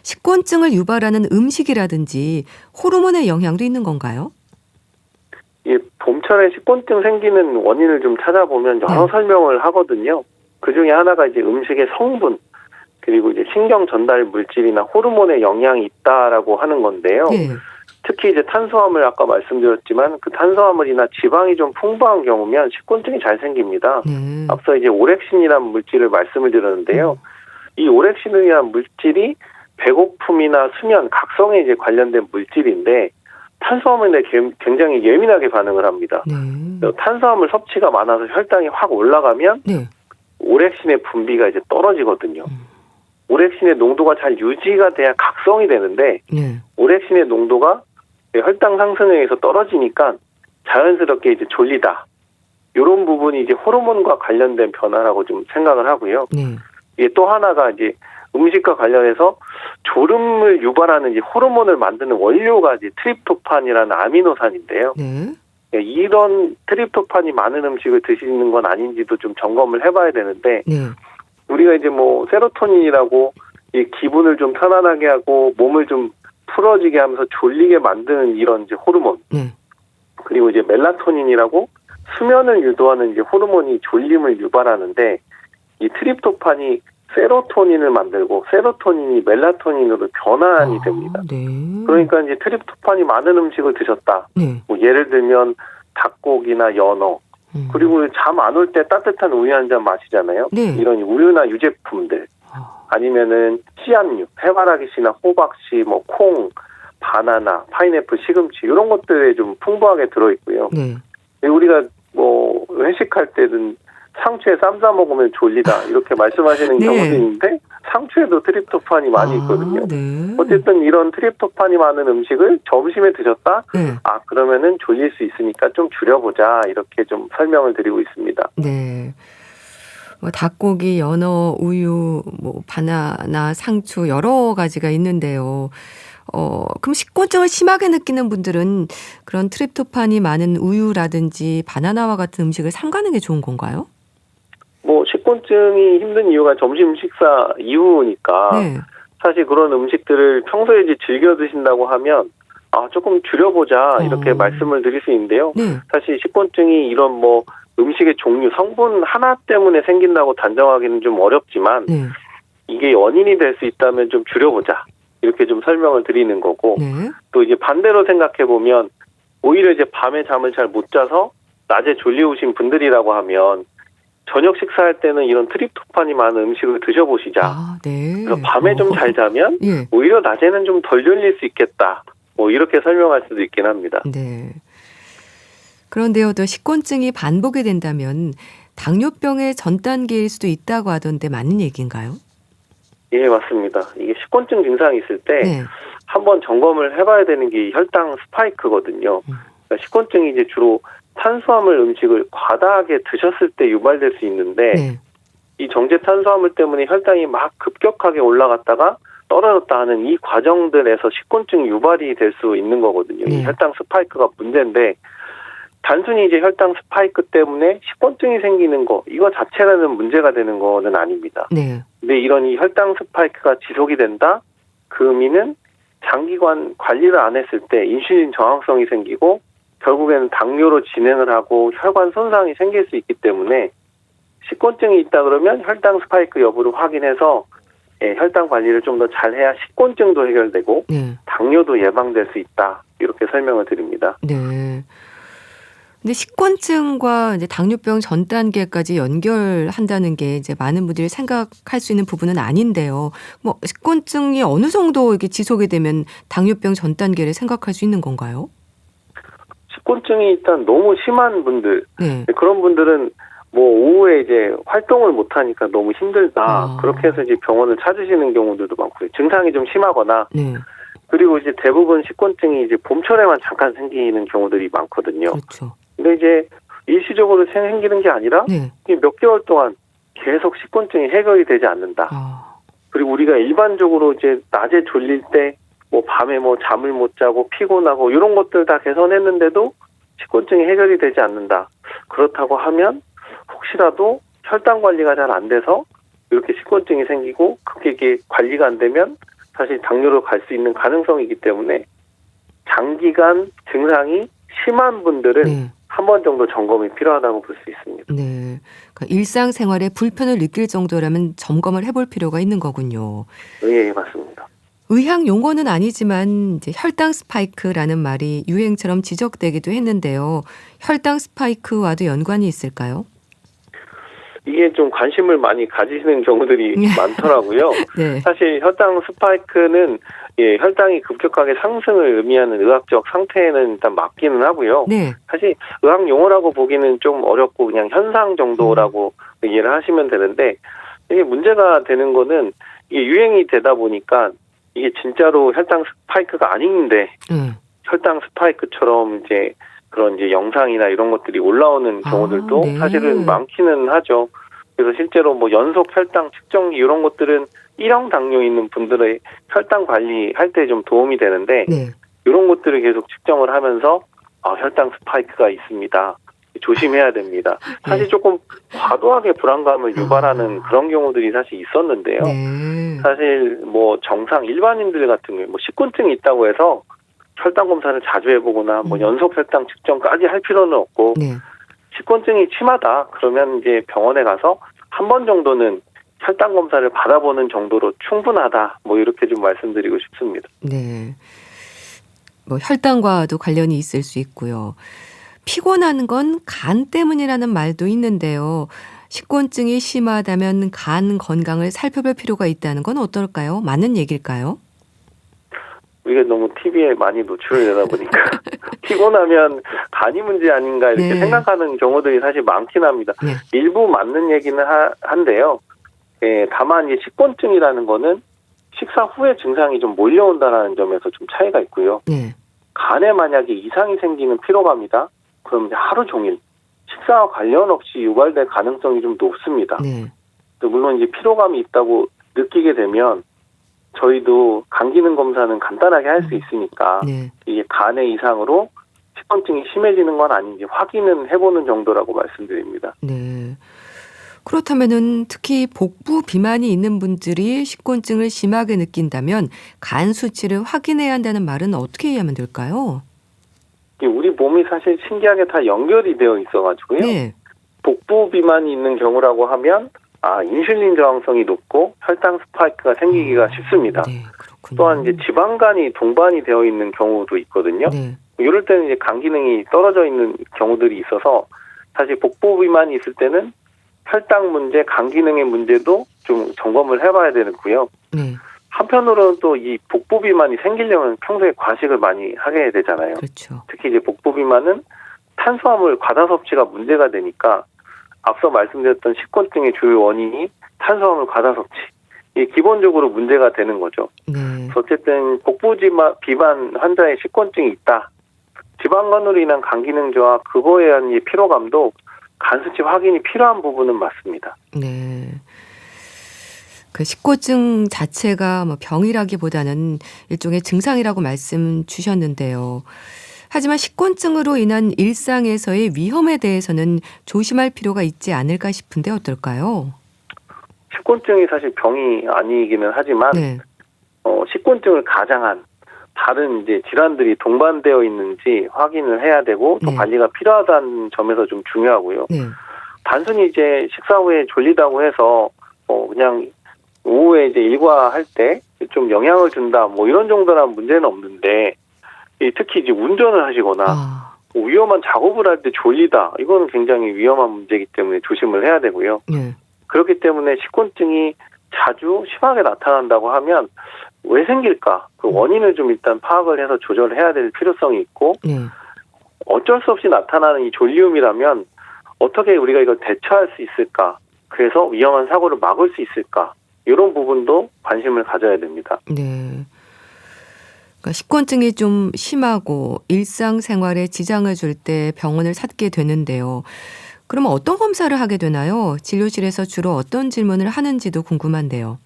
식곤증을 유발하는 음식이라든지 호르몬의 영향도 있는 건가요? 예, 봄철에 식곤증 생기는 원인을 좀 찾아보면 여러 설명을 하거든요. 그 중에 하나가 이제 음식의 성분, 그리고 이제 신경 전달 물질이나 호르몬의 영향이 있다라고 하는 건데요. 특히 이제 탄수화물 아까 말씀드렸지만 그 탄수화물이나 지방이 좀 풍부한 경우면 식곤증이 잘 생깁니다. 앞서 이제 오렉신이라는 물질을 말씀을 드렸는데요. 이 오렉신이라는 물질이 배고픔이나 수면, 각성에 이제 관련된 물질인데 탄수화물에 굉장히 예민하게 반응을 합니다. 탄수화물 섭취가 많아서 혈당이 확 올라가면 오렉신의 분비가 이제 떨어지거든요. 오렉신의 농도가 잘 유지가 돼야 각성이 되는데 오렉신의 농도가 혈당 상승에 의해서 떨어지니까 자연스럽게 이제 졸리다. 이런 부분이 이제 호르몬과 관련된 변화라고 좀 생각을 하고요. 이게 또 하나가 이제 음식과 관련해서 졸음을 유발하는 이제 호르몬을 만드는 원료가 이제 트립토판이라는 아미노산인데요. 이런 트립토판이 많은 음식을 드시는 건 아닌지도 좀 점검을 해봐야 되는데 우리가 이제 뭐 세로토닌이라고 이 기분을 좀 편안하게 하고 몸을 좀 풀어지게 하면서 졸리게 만드는 이런 이제 호르몬. 그리고 이제 멜라토닌이라고 수면을 유도하는 이제 호르몬이 졸림을 유발하는데 이 트립토판이 세로토닌을 만들고 세로토닌이 멜라토닌으로 변환이 됩니다. 그러니까 이제 트립토판이 많은 음식을 드셨다. 뭐 예를 들면 닭고기나 연어. 그리고 잠 안 올 때 따뜻한 우유 한 잔 마시잖아요. 이런 우유나 유제품들. 아니면은 씨앗류, 해바라기씨나 호박씨, 뭐 콩, 바나나, 파인애플, 시금치 이런 것들에 좀 풍부하게 들어있고요. 우리가 뭐 회식할 때는 상추에 쌈 싸 먹으면 졸리다 이렇게 말씀하시는 경우도 있는데 상추에도 트립토판이 많이 있거든요. 어쨌든 이런 트립토판이 많은 음식을 점심에 드셨다? 그러면은 졸릴 수 있으니까 좀 줄여보자 이렇게 좀 설명을 드리고 있습니다. 뭐 닭고기, 연어, 우유, 뭐 바나나, 상추 여러 가지가 있는데요. 그럼 식곤증을 심하게 느끼는 분들은 그런 트립토판이 많은 우유라든지 바나나와 같은 음식을 삼가는 게 좋은 건가요? 뭐 식곤증이 힘든 이유가 점심 식사 이후니까 사실 그런 음식들을 평소에 이제 즐겨 드신다고 하면 조금 줄여보자 이렇게 말씀을 드릴 수 있는데요. 네. 사실 식곤증이 이런 뭐 음식의 종류, 성분 하나 때문에 생긴다고 단정하기는 좀 어렵지만 네. 이게 원인이 될 수 있다면 좀 줄여보자 이렇게 좀 설명을 드리는 거고 네. 또 이제 반대로 생각해 보면 오히려 이제 밤에 잠을 잘 못 자서 낮에 졸리우신 분들이라고 하면 저녁 식사할 때는 이런 트립토판이 많은 음식을 드셔보시자. 네. 그래서 밤에 좀 잘 자면 예. 오히려 낮에는 좀 덜 졸릴 수 있겠다. 뭐 이렇게 설명할 수도 있긴 합니다. 네. 그런데요, 또 식곤증이 반복이 된다면 당뇨병의 전 단계일 수도 있다고 하던데 맞는 얘기인가요? 예, 맞습니다. 이게 식곤증 증상이 있을 때 네. 한번 점검을 해봐야 되는 게 혈당 스파이크거든요. 그러니까 식곤증이 이제 주로 탄수화물 음식을 과다하게 드셨을 때 유발될 수 있는데 네. 이 정제 탄수화물 때문에 혈당이 막 급격하게 올라갔다가 떨어졌다 하는 이 과정들에서 식곤증 유발이 될 수 있는 거거든요. 네. 이 혈당 스파이크가 문제인데 단순히 이제 혈당 스파이크 때문에 식곤증이 생기는 거 이거 자체라는 문제가 되는 거는 아닙니다. 네. 근데 이런 이 혈당 스파이크가 지속이 된다? 그 의미는 장기간 관리를 안 했을 때 인슐린 저항성이 생기고 결국에는 당뇨로 진행을 하고 혈관 손상이 생길 수 있기 때문에 식곤증이 있다 그러면 혈당 스파이크 여부를 확인해서 혈당 관리를 좀 더 잘해야 식곤증도 해결되고 네. 당뇨도 예방될 수 있다. 이렇게 설명을 드립니다. 네. 근데 식곤증과 이제 당뇨병 전 단계까지 연결한다는 게 이제 많은 분들이 생각할 수 있는 부분은 아닌데요. 뭐 식곤증이 어느 정도 이렇게 지속이 되면 당뇨병 전 단계를 생각할 수 있는 건가요? 식곤증이 일단 너무 심한 분들, 네. 그런 분들은 뭐 오후에 이제 활동을 못 하니까 너무 힘들다. 그렇게 해서 이제 병원을 찾으시는 경우들도 많고요. 증상이 좀 심하거나 네. 그리고 이제 대부분 식곤증이 이제 봄철에만 잠깐 생기는 경우들이 많거든요. 그렇죠. 근데 이제 일시적으로 생기는 게 아니라 네. 몇 개월 동안 계속 식곤증이 해결이 되지 않는다. 그리고 우리가 일반적으로 이제 낮에 졸릴 때 뭐 밤에 뭐 잠을 못 자고 피곤하고 이런 것들 다 개선했는데도 식곤증이 해결이 되지 않는다. 그렇다고 하면 혹시라도 혈당 관리가 잘 안 돼서 이렇게 식곤증이 생기고 그게 이게 관리가 안 되면 사실 당뇨로 갈 수 있는 가능성이기 때문에 장기간 증상이 심한 분들은 네. 한 번 정도 점검이 필요하다고 볼 수 있습니다. 네. 그러니까 일상생활에 불편을 느낄 정도라면 점검을 해볼 필요가 있는 거군요. 예, 맞습니다. 의학 용어는 아니지만 이제 혈당 스파이크라는 말이 유행처럼 지적되기도 했는데요. 혈당 스파이크와도 연관이 있을까요? 이게 좀 관심을 많이 가지시는 경우들이 많더라고요. 네. 사실 혈당 스파이크는 혈당이 급격하게 상승을 의미하는 의학적 상태에는 일단 맞기는 하고요. 네. 사실 의학 용어라고 보기는 좀 어렵고 그냥 현상 정도라고 이해를 하시면 되는데 이게 문제가 되는 거는 이게 유행이 되다 보니까 이게 진짜로 혈당 스파이크가 아닌데 혈당 스파이크처럼 이제 그런 이제 영상이나 이런 것들이 올라오는 경우들도 네. 사실은 많기는 하죠. 그래서 실제로 뭐 연속 혈당 측정기 이런 것들은 1형 당뇨 있는 분들의 혈당 관리할 때 좀 도움이 되는데 네. 이런 것들을 계속 측정을 하면서 혈당 스파이크가 있습니다. 조심해야 됩니다. 사실 조금 과도하게 불안감을 유발하는 그런 경우들이 사실 있었는데요. 네. 사실 뭐 정상 일반인들 같은 경우에 뭐 식곤증이 있다고 해서 혈당 검사를 자주 해보거나 뭐 연속 혈당 측정까지 할 필요는 없고 네. 식곤증이 심하다 그러면 이제 병원에 가서 한 번 정도는 혈당 검사를 받아보는 정도로 충분하다 뭐 이렇게 좀 말씀드리고 싶습니다. 네. 뭐 혈당과도 관련이 있을 수 있고요. 피곤한 건 간 때문이라는 말도 있는데요. 식곤증이 심하다면 간 건강을 살펴볼 필요가 있다는 건 어떨까요? 맞는 얘기일까요? 우리가 너무 TV에 많이 노출되다 보니까 피곤하면 간이 문제 아닌가 이렇게 네. 생각하는 경우들이 사실 많긴 합니다. 네. 일부 맞는 얘기는 한데요. 다만 이 식곤증이라는 거는 식사 후에 증상이 좀 몰려온다는 점에서 좀 차이가 있고요. 네. 간에 만약에 이상이 생기는 피로감이다. 그럼 이제 하루 종일 식사와 관련 없이 유발될 가능성이 좀 높습니다. 네. 물론 이제 피로감이 있다고 느끼게 되면 저희도 간 기능 검사는 간단하게 할 수 있으니까 네. 이게 간의 이상으로 식곤증이 심해지는 건 아닌지 확인은 해보는 정도라고 말씀드립니다. 네. 그렇다면은 특히 복부 비만이 있는 분들이 식곤증을 심하게 느낀다면 간 수치를 확인해야 한다는 말은 어떻게 이해하면 될까요? 우리 몸이 사실 신기하게 다 연결이 되어 있어가지고요. 네. 복부 비만이 있는 경우라고 하면 인슐린 저항성이 높고 혈당 스파이크가 생기기가 쉽습니다. 네, 그렇군요. 또한 이제 지방간이 동반이 되어 있는 경우도 있거든요. 네. 이럴 때는 이제 간 기능이 떨어져 있는 경우들이 있어서 사실 복부 비만이 있을 때는 혈당 문제, 간 기능의 문제도 좀 점검을 해봐야 되고요. 네. 한편으로는 또 이 복부 비만이 생기려면 평소에 과식을 많이 하게 되잖아요. 그렇죠. 특히 이제 복부 비만은 탄수화물 과다 섭취가 문제가 되니까 앞서 말씀드렸던 식곤증의 주요 원인이 탄수화물 과다 섭취. 이 기본적으로 문제가 되는 거죠. 네. 그래서 어쨌든 복부 비만 환자의 식곤증이 있다. 지방간으로 인한 간 기능 저하, 그거에 대한 이 피로감도 간 수치 확인이 필요한 부분은 맞습니다. 네. 그 식곤증 자체가 뭐 병이라기보다는 일종의 증상이라고 말씀 주셨는데요. 하지만 식곤증으로 인한 일상에서의 위험에 대해서는 조심할 필요가 있지 않을까 싶은데 어떨까요? 식곤증이 사실 병이 아니기는 하지만 네. 식곤증을 가장한 다른 이제 질환들이 동반되어 있는지 확인을 해야 되고 또 네. 관리가 필요하다는 점에서 좀 중요하고요. 네. 단순히 이제 식사 후에 졸리다고 해서 그냥 오후에 이제 일과할 때 좀 영향을 준다 뭐 이런 정도란 문제는 없는데 특히 이제 운전을 하시거나 위험한 작업을 할 때 졸리다 이거는 굉장히 위험한 문제이기 때문에 조심을 해야 되고요. 네. 그렇기 때문에 식곤증이 자주 심하게 나타난다고 하면 왜 생길까? 그 원인을 좀 일단 파악을 해서 조절을 해야 될 필요성이 있고 네. 어쩔 수 없이 나타나는 이 졸리움이라면 어떻게 우리가 이걸 대처할 수 있을까? 그래서 위험한 사고를 막을 수 있을까? 이런 부분도 관심을 가져야 됩니다. 네. 그러니까 식곤증이 좀 심하고 일상생활에 지장을 줄 때 병원을 찾게 되는데요. 그러면 어떤 검사를 하게 되나요? 진료실에서 주로 어떤 질문을 하는지도 궁금한데요.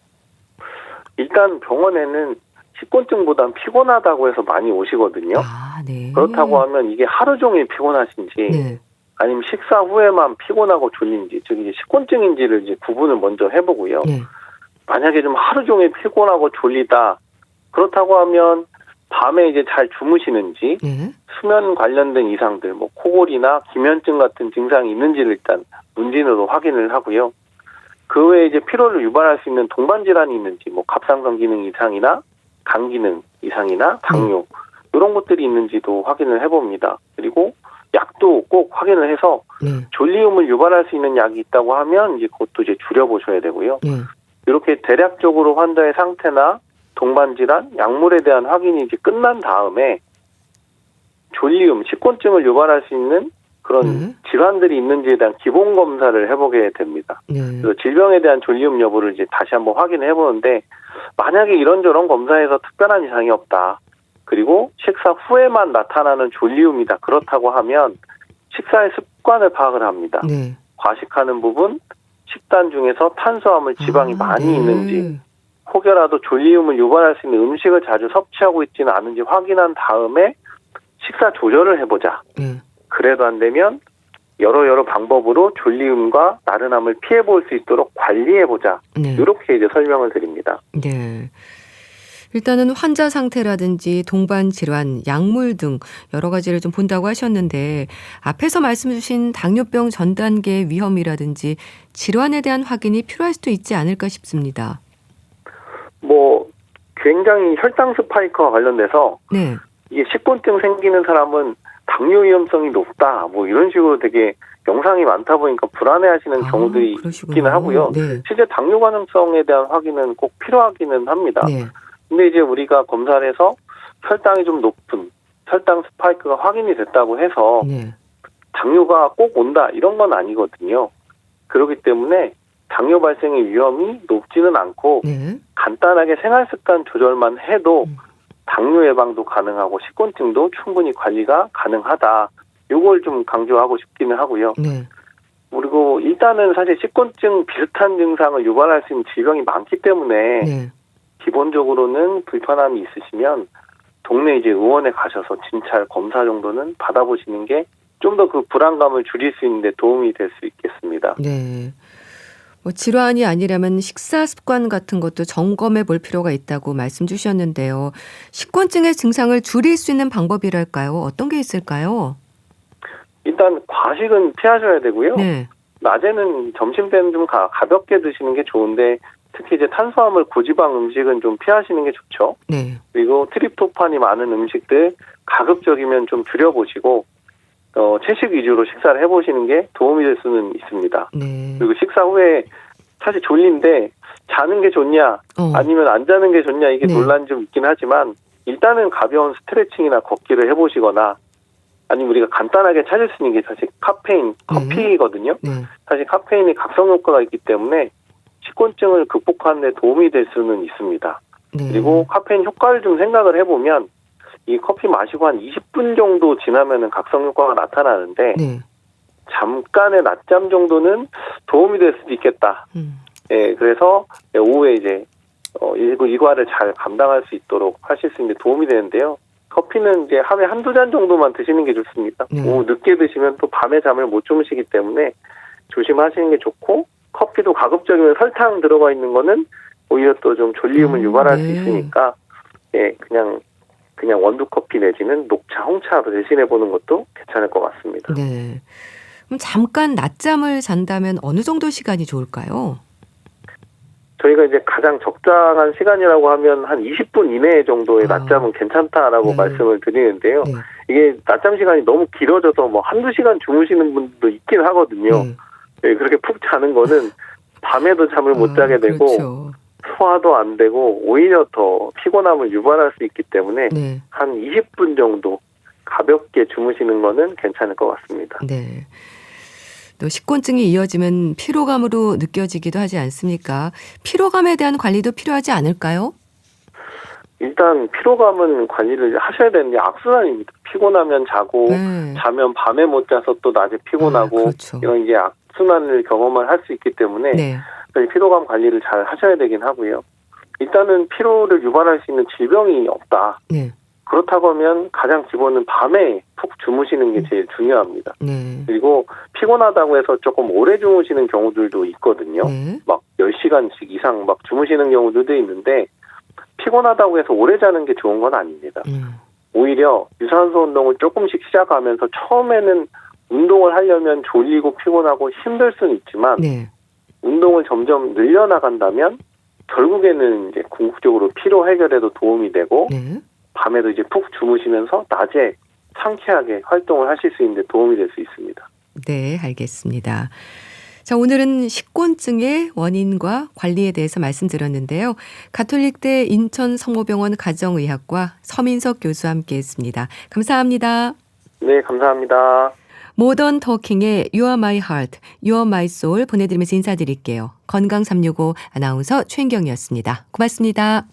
일단 병원에는 식곤증보단 피곤하다고 해서 많이 오시거든요. 네. 그렇다고 하면 이게 하루 종일 피곤하신지 네. 아니면 식사 후에만 피곤하고 졸린지, 즉 이제 식곤증인지를 이제 구분을 먼저 해보고요. 네. 만약에 좀 하루 종일 피곤하고 졸리다 그렇다고 하면 밤에 이제 잘 주무시는지 네. 수면 관련된 이상들, 뭐 코골이나 기면증 같은 증상이 있는지를 일단 문진으로 확인을 하고요. 그 외에 이제 피로를 유발할 수 있는 동반 질환이 있는지, 뭐 갑상선 기능 이상이나 간 기능 이상이나 당뇨 이런 것들이 있는지도 확인을 해봅니다. 그리고 약도 꼭 확인을 해서 네. 졸리움을 유발할 수 있는 약이 있다고 하면 이제 그것도 이제 줄여보셔야 되고요. 네. 이렇게 대략적으로 환자의 상태나 동반 질환, 약물에 대한 확인이 이제 끝난 다음에 졸리움, 식곤증을 유발할 수 있는 그런 질환들이 있는지에 대한 기본 검사를 해보게 됩니다. 네. 그래서 질병에 대한 졸리움 여부를 이제 다시 한번 확인해 보는데 만약에 이런저런 검사에서 특별한 이상이 없다. 그리고 식사 후에만 나타나는 졸리움이다. 그렇다고 하면 식사의 습관을 파악을 합니다. 네. 과식하는 부분, 식단 중에서 탄수화물, 지방이 많이 네. 있는지, 혹여라도 졸리움을 유발할 수 있는 음식을 자주 섭취하고 있지는 않은지 확인한 다음에 식사 조절을 해보자. 네. 그래도 안 되면 여러 방법으로 졸리움과 나른함을 피해볼 수 있도록 관리해보자. 네. 이렇게 이제 설명을 드립니다. 네. 일단은 환자 상태라든지 동반 질환, 약물 등 여러 가지를 좀 본다고 하셨는데 앞에서 말씀 주신 당뇨병 전 단계 위험이라든지 질환에 대한 확인이 필요할 수도 있지 않을까 싶습니다. 뭐 굉장히 혈당 스파이크와 관련돼서 네. 이게 식곤증 생기는 사람은 당뇨 위험성이 높다. 뭐 이런 식으로 되게 영상이 많다 보니까 불안해하시는 경우들이 그러시군요. 있기는 하고요. 네. 실제 당뇨 가능성에 대한 확인은 꼭 필요하기는 합니다. 네. 근데 이제 우리가 검사를 해서 혈당이 좀 높은 혈당 스파이크가 확인이 됐다고 해서 네. 당뇨가 꼭 온다 이런 건 아니거든요. 그렇기 때문에 당뇨 발생의 위험이 높지는 않고 네. 간단하게 생활습관 조절만 해도 당뇨 예방도 가능하고 식곤증도 충분히 관리가 가능하다. 이걸 좀 강조하고 싶기는 하고요. 네. 그리고 일단은 사실 식곤증 비슷한 증상을 유발할 수 있는 질병이 많기 때문에 네. 기본적으로는 불편함이 있으시면 동네 이제 의원에 가셔서 진찰 검사 정도는 받아보시는 게 좀 더 그 불안감을 줄일 수 있는데 도움이 될 수 있겠습니다. 네. 뭐 질환이 아니라면 식사 습관 같은 것도 점검해 볼 필요가 있다고 말씀 주셨는데요. 식곤증의 증상을 줄일 수 있는 방법이랄까요? 어떤 게 있을까요? 일단 과식은 피하셔야 되고요. 네. 낮에는 점심 때는 좀 가볍게 드시는 게 좋은데 특히 이제 탄수화물, 고지방 음식은 좀 피하시는 게 좋죠. 네. 그리고 트립토판이 많은 음식들 가급적이면 좀 줄여보시고 채식 위주로 식사를 해보시는 게 도움이 될 수는 있습니다. 네. 그리고 식사 후에 사실 졸린데 자는 게 좋냐 아니면 안 자는 게 좋냐 이게 네. 논란이 좀 있긴 하지만 일단은 가벼운 스트레칭이나 걷기를 해보시거나 아니면 우리가 간단하게 찾을 수 있는 게 사실 카페인, 커피거든요. 네. 사실 카페인이 각성 효과가 있기 때문에 식곤증을 극복하는 데 도움이 될 수는 있습니다. 네. 그리고 카페인 효과를 좀 생각을 해보면 이 커피 마시고 한 20분 정도 지나면은 각성 효과가 나타나는데 네. 잠깐의 낮잠 정도는 도움이 될 수도 있겠다. 예, 그래서 오후에 이제 일과를 잘 감당할 수 있도록 하실 수 있는 데 도움이 되는데요. 커피는 이제 하루에 한두 잔 정도만 드시는 게 좋습니다. 네. 오후 늦게 드시면 또 밤에 잠을 못 주무시기 때문에 조심하시는 게 좋고 커피도 가급적이면 설탕 들어가 있는 거는 오히려 또 좀 졸리움을 유발할 네. 수 있으니까 예, 그냥 원두 커피 내지는 녹차, 홍차로 대신해 보는 것도 괜찮을 것 같습니다. 네. 그럼 잠깐 낮잠을 잔다면 어느 정도 시간이 좋을까요? 저희가 이제 가장 적당한 시간이라고 하면 한 20분 이내 정도의 낮잠은 괜찮다라고 네. 말씀을 드리는데요. 네. 이게 낮잠 시간이 너무 길어져서 뭐 한두 시간 주무시는 분도 있긴 하거든요. 네. 예, 그렇게 푹 자는 거는 밤에도 잠을 못 자게 되고 그렇죠. 소화도 안 되고 오히려 더 피곤함을 유발할 수 있기 때문에 네. 한 20분 정도 가볍게 주무시는 거는 괜찮을 것 같습니다. 네. 또 식곤증이 이어지면 피로감으로 느껴지기도 하지 않습니까? 피로감에 대한 관리도 필요하지 않을까요? 일단 피로감은 관리를 하셔야 되는 게 악순환입니다. 피곤하면 자고 네. 자면 밤에 못 자서 또 낮에 피곤하고 그렇죠. 이런 이제 악순환을 경험을 할 수 있기 때문에 네. 피로감 관리를 잘 하셔야 되긴 하고요. 일단은 피로를 유발할 수 있는 질병이 없다. 네. 그렇다고 하면 가장 기본은 밤에 푹 주무시는 게 제일 중요합니다. 네. 그리고 피곤하다고 해서 조금 오래 주무시는 경우들도 있거든요. 네. 막 10시간씩 이상 막 주무시는 경우들도 있는데 피곤하다고 해서 오래 자는 게 좋은 건 아닙니다. 오히려 유산소 운동을 조금씩 시작하면서 처음에는 운동을 하려면 졸리고 피곤하고 힘들 수는 있지만 네. 운동을 점점 늘려나간다면 결국에는 이제 궁극적으로 피로 해결에도 도움이 되고 네. 밤에도 이제 푹 주무시면서 낮에 상쾌하게 활동을 하실 수 있는 데 도움이 될 수 있습니다. 네, 알겠습니다. 자, 오늘은 식곤증의 원인과 관리에 대해서 말씀드렸는데요. 가톨릭대 인천성모병원 가정의학과 서민석 교수와 함께했습니다. 감사합니다. 네, 감사합니다. 모던 토킹의 You are my heart, You are my soul 보내드리면서 인사드릴게요. 건강365 아나운서 최인경이었습니다. 고맙습니다.